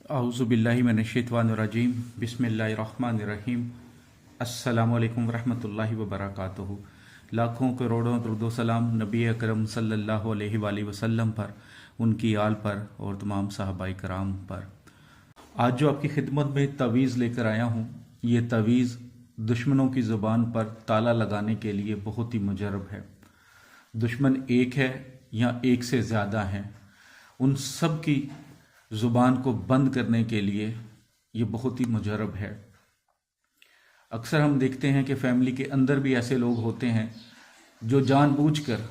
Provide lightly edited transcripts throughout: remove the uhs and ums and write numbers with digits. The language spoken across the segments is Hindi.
औज़ुबिल्लाहि मिनश्शैतानिर्रजीम बिस्मिल्लाहिर्रहमानिर्रहीम अस्सलामुअलैकुम रहमतुल्लाहि व बरकातुहू। लाखों करोड़ों दुरूद सलाम नबी अकरम सल्लल्लाहु अलैहि वसल्लम पर, उनकी आल पर और तमाम सहाबाए कराम पर। आज जो आपकी खिदमत में तवीज़ लेकर आया हूँ, ये तवीज़ दुश्मनों की ज़ुबान पर ताला लगाने के लिए बहुत ही मुजरब है। दुश्मन एक है या एक से ज़्यादा हैं, उन सब की ज़ुबान को बंद करने के लिए ये बहुत ही मुजरब है। अक्सर हम देखते हैं कि फैमिली के अंदर भी ऐसे लोग होते हैं जो जानबूझकर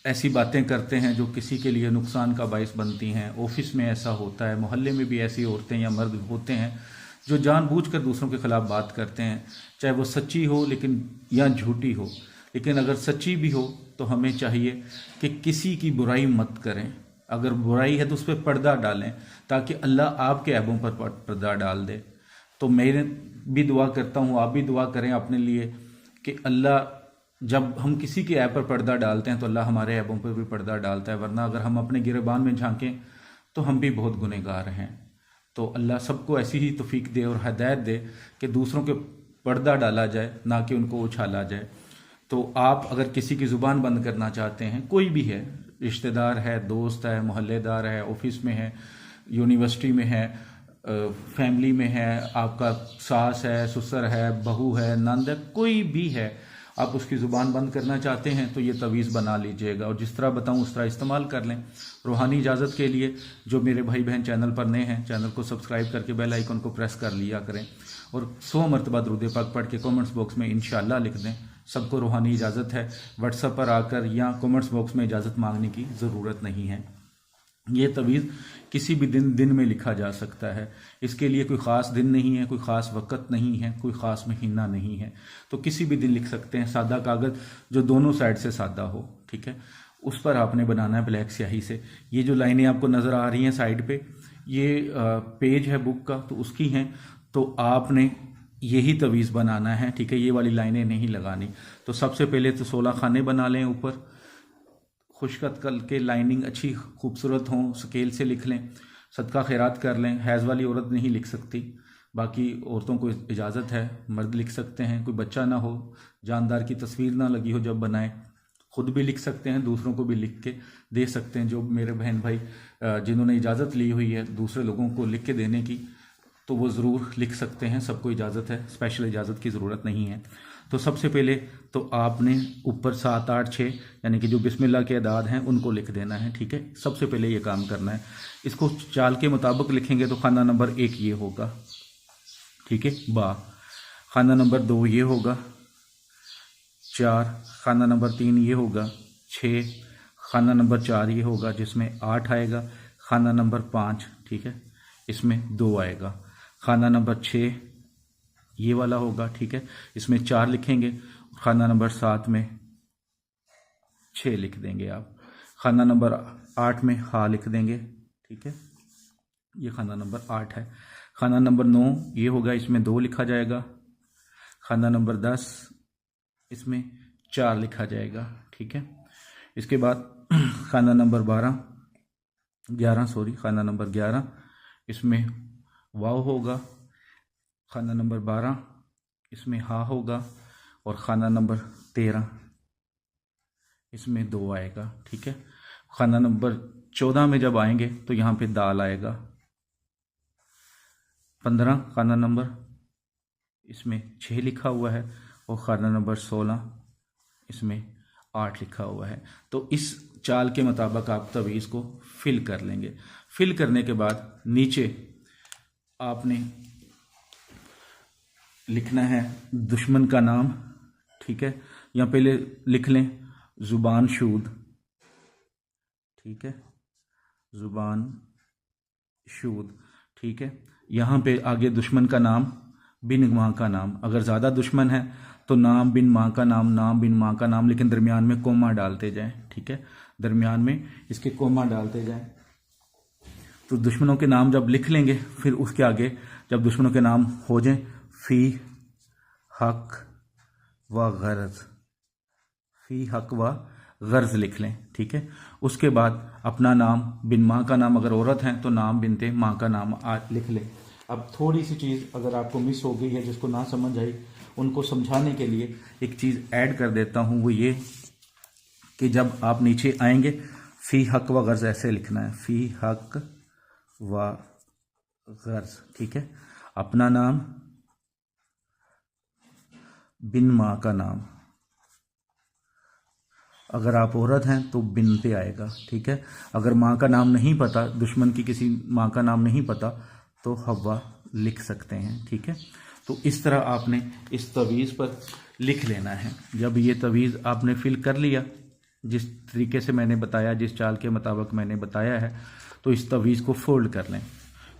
ऐसी बातें करते हैं जो किसी के लिए नुकसान का बायस बनती हैं। ऑफिस में ऐसा होता है, मोहल्ले में भी ऐसी औरतें या मर्द होते हैं जो जानबूझकर दूसरों के खिलाफ बात करते हैं, चाहे वो सच्ची हो लेकिन या झूठी हो। लेकिन अगर सच्ची भी हो तो हमें चाहिए कि किसी की बुराई मत करें। अगर बुराई है तो उस पर पर्दा डालें ताकि अल्लाह आपके ऐबों पर पर्दा डाल दे। तो मैं भी दुआ करता हूँ, आप भी दुआ करें अपने लिए कि अल्लाह, जब हम किसी के ऐब पर पर्दा डालते हैं तो अल्लाह हमारे ऐबों पर भी पर्दा डालता है। वरना अगर हम अपने गिरबान में झांकें तो हम भी बहुत गुनहगार हैं। तो अल्लाह सबको ऐसी ही तौफीक दे और हदायत दे कि दूसरों के पर्दा डाला जाए, ना कि उनको उछाला जाए। तो आप अगर किसी की ज़ुबान बंद करना चाहते हैं, कोई भी है, रिश्तेदार है, दोस्त है, मोहल्लेदार है, ऑफिस में है, यूनिवर्सिटी में है, फैमिली में है, आपका सास है, ससुर है, बहू है, नंद है, कोई भी है, आप उसकी ज़ुबान बंद करना चाहते हैं तो ये तवीज़ बना लीजिएगा और जिस तरह बताऊं उस तरह इस्तेमाल कर लें। रूहानी इजाज़त के लिए जो मेरे भाई बहन चैनल पर नए हैं, चैनल को सब्सक्राइब करके बेल आइकन को प्रेस कर लिया करें और 100 मरतबा दुरूद पाक पढ़ के कमेंट्स बॉक्स में इंशाअल्लाह लिख दें। सबको रूहानी इजाज़त है। व्हाट्सएप पर आकर या कमेंट्स बॉक्स में इजाज़त मांगने की ज़रूरत नहीं है। ये तवीज़ किसी भी दिन में लिखा जा सकता है। इसके लिए कोई ख़ास दिन नहीं है, कोई ख़ास वक़्त नहीं है, कोई ख़ास महीना नहीं है। तो किसी भी दिन लिख सकते हैं। सादा कागज़ जो दोनों साइड से सादा हो, ठीक है, उस पर आपने बनाना है ब्लैक स्याही से। ये जो लाइनें आपको नज़र आ रही हैं साइड पे, ये पेज है बुक का, तो उसकी हैं। तो आपने यही तवीज़ बनाना है, ठीक है, ये वाली लाइनें नहीं लगानी। तो सबसे पहले तो 16 खाने बना लें ऊपर, खुशकत कल के लाइनिंग अच्छी खूबसूरत हों, स्केल से लिख लें, सदका खैरात कर लें। हैज़ वाली औरत नहीं लिख सकती, बाकी औरतों को इजाज़त है, मर्द लिख सकते हैं। कोई बच्चा ना हो, जानदार की तस्वीर ना लगी हो जब बनाएं। खुद भी लिख सकते हैं, दूसरों को भी लिख के दे सकते हैं। जो मेरे बहन भाई जिन्होंने इजाज़त ली हुई है दूसरे लोगों को लिख के देने की, तो वो ज़रूर लिख सकते हैं। सबको इजाज़त है, स्पेशल इजाज़त की ज़रूरत नहीं है। तो सबसे पहले तो आपने ऊपर 7, 8, 6 यानी कि जो बिस्मिल्लाह के अदाद हैं उनको लिख देना है, ठीक है। सबसे पहले ये काम करना है। इसको चाल के मुताबिक लिखेंगे तो खाना नंबर 1 ये होगा, ठीक है, बा। खाना नंबर 2 ये होगा, 4। खाना नंबर 3 ये होगा, 6। खाना नंबर 4 ये होगा जिसमें 8 आएगा। खाना नंबर 5, ठीक है, इसमें 2 आएगा। खाना नंबर 6 ये वाला होगा, ठीक है, इसमें 4 लिखेंगे। खाना नंबर 7 में 6 लिख देंगे आप। खाना नंबर 8 में हा लिख देंगे, ठीक है, ये खाना नंबर 8 है। खाना नंबर 9 ये होगा, इसमें 2 लिखा जाएगा। खाना नंबर 10 इसमें 4 लिखा जाएगा, ठीक है। इसके बाद खाना नंबर 11 सॉरी, खाना नंबर 11 इसमें वाव होगा। खाना नंबर 12 इसमें हा होगा और खाना नंबर 13 इसमें 2 आएगा, ठीक है। खाना नंबर 14 में जब आएंगे तो यहाँ पे दाल आएगा। 15 खाना नंबर, इसमें 6 लिखा हुआ है और खाना नंबर 16 इसमें 8 लिखा हुआ है। तो इस चाल के मुताबिक आप तवीज़ को फिल कर लेंगे। फिल करने के बाद नीचे आपने लिखना है दुश्मन का नाम, ठीक है, या पहले लिख लें ज़ुबान शूद, ठीक है, ज़ुबान शूद, ठीक है। यहाँ पे आगे दुश्मन का नाम बिन माँ का नाम। अगर ज़्यादा दुश्मन है तो नाम बिन माँ का नाम, नाम बिन माँ का नाम, लेकिन दरमियान में कोमा डालते जाएं, ठीक है, दरमियान में इसके कोमा डालते जाएं। तो दुश्मनों के नाम जब लिख लेंगे फिर उसके आगे जब दुश्मनों के नाम हो जाएं, फ़ी हक व गरज, फ़ी हक व गर्ज लिख लें, ठीक है। उसके बाद अपना नाम बिन माँ का नाम, अगर औरत हैं तो नाम बिनते माँ का नाम लिख लें। अब थोड़ी सी चीज़ अगर आपको मिस हो गई है, जिसको ना समझ आई, उनको समझाने के लिए एक चीज़ ऐड कर देता हूँ, वो ये कि जब आप नीचे आएंगे फ़ी हक व गर्ज ऐसे लिखना है, फ़ी हक व गर्ज, ठीक है। अपना नाम बिन माँ का नाम, अगर आप औरत हैं तो बिन पे आएगा, ठीक है। अगर माँ का नाम नहीं पता, दुश्मन की किसी माँ का नाम नहीं पता, तो हवा लिख सकते हैं, ठीक है। तो इस तरह आपने इस तवीज़ पर लिख लेना है। जब ये तवीज़ आपने फिल कर लिया जिस तरीके से मैंने बताया, जिस चाल के मुताबिक मैंने बताया है, तो इस तवीज़ को फोल्ड कर लें।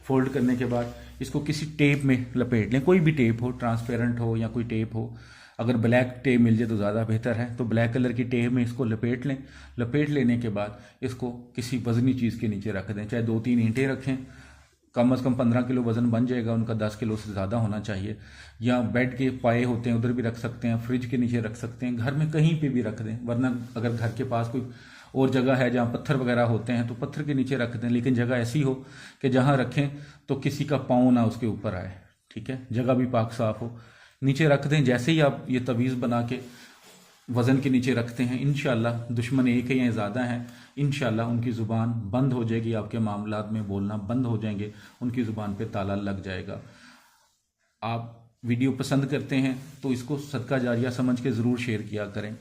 फोल्ड करने के बाद इसको किसी टेप में लपेट लें, कोई भी टेप हो, ट्रांसपेरेंट हो या कोई टेप हो। अगर ब्लैक टेप मिल जाए तो ज़्यादा बेहतर है, तो ब्लैक कलर की टेप में इसको लपेट लें। लपेट लेने के बाद इसको किसी वजनी चीज़ के नीचे रख दें, चाहे 2-3 ईंटें रखें, कम से कम 15 किलो वजन बन जाएगा उनका, 10 किलो से ज़्यादा होना चाहिए। या बेड के पाए होते हैं उधर भी रख सकते हैं, फ्रिज के नीचे रख सकते हैं, घर में कहीं पे भी रख दें। वरना अगर घर के पास कोई और जगह है जहाँ पत्थर वगैरह होते हैं तो पत्थर के नीचे रख दें, लेकिन जगह ऐसी हो कि जहाँ रखें तो किसी का पाँव ना उसके ऊपर आए, ठीक है। जगह भी पाक साफ हो, नीचे रख दें। जैसे ही आप ये तवीज़ बना के वज़न के नीचे रखते हैं, इंशाल्लाह दुश्मन एक है या ज़्यादा हैं, इंशाल्लाह उनकी ज़ुबान बंद हो जाएगी, आपके मामलात में बोलना बंद हो जाएंगे, उनकी ज़ुबान पे ताला लग जाएगा। आप वीडियो पसंद करते हैं तो इसको सदका जारिया समझ के ज़रूर शेयर किया करें।